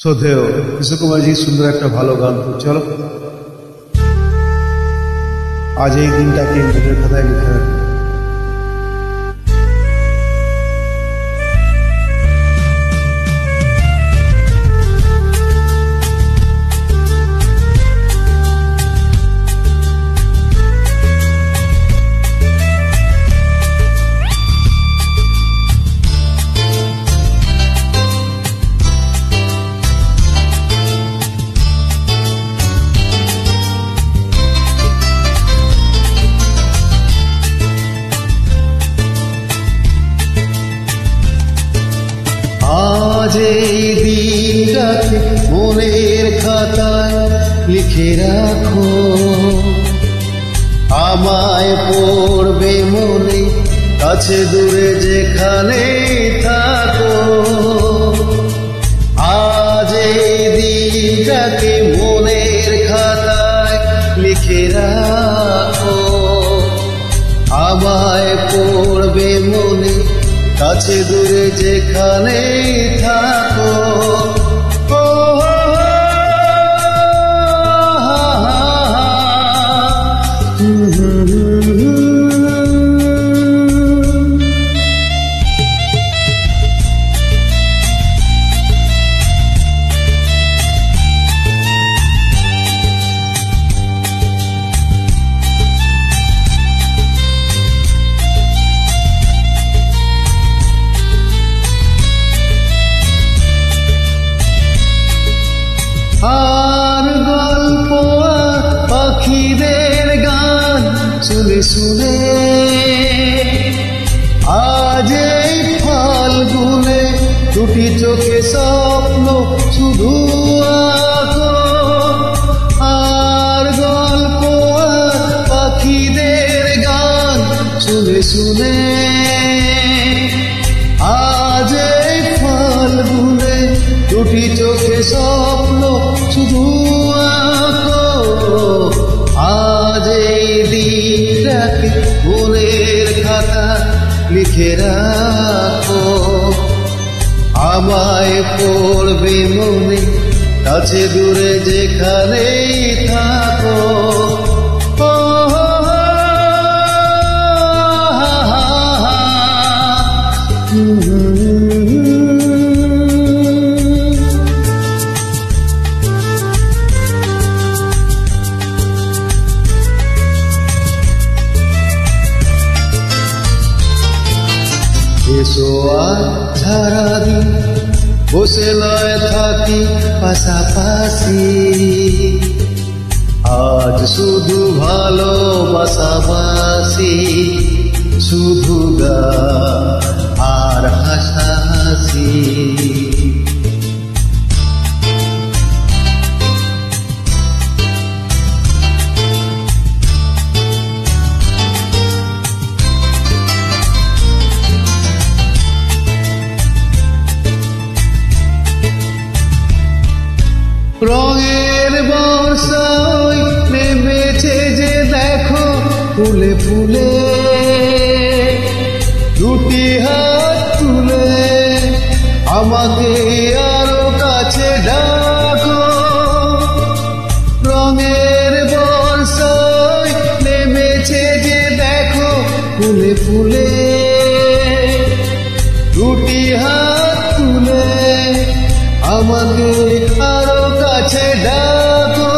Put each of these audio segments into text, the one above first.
শ্রদ্ধেয় কিশোর কুমারজি সুন্দর একটা ভালো গান তো চলো আজ এই দিনটাকে মনের খাতায় লিখে রাখি। আজ এই দিনটাকে মনের খাতায় লিখে রাখো, আমায় পড়বে মনে কাছে দূরে যেখানে থাকো। আজ এই দিনটাকে মনের খাতায় লিখে রাখো, আমায় পড়বে মনে কাছে দূরে যেখানে থাকো। আর গল্প পাখিদের গান শুনে শুনে আজ এই ফাল্গুনে দুটি চোখে স্বপ্ন শুধু আঁকো। আর গল্প পাখিদের গান শুনে শুনে আজ এই ফাল্গুনে দুটি চোখে স্বপ্ন শুধু আঁকো। আজ এই দিনটাকে মনের খাতা লিখে রাখো, আমায় পড়বে মনে কাছে দূরে যেখানেই থাকো। এসো আর সারাদিন বসে লয় থাকি পাশাপাশি, আজ শুধু ভালোবাসাবাসি, শুধু গান আর হাসাহাসি। রঙের বর্ষায় নেমেছে যে দেখো ফুলে ফুলে, দুটি হাত তুলে আমাকে আরো কাছে ডাকো। রঙের বর্ষায় নেমেছে যে দেখো ফুলে ফুলে, দুটি হাত তুলে আমাকে আরো কাছে ডাকো।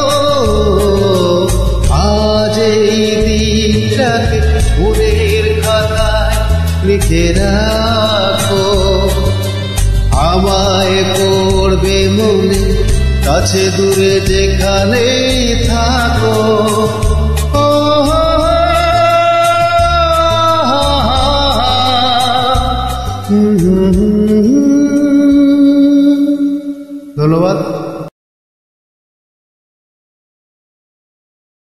আজ এই দিনটাকে মনের খাতায় লিখে রাখো, আমায় পড়বে মনে কাছে দূরে যেখানেই থাকো। ধন্যবাদ।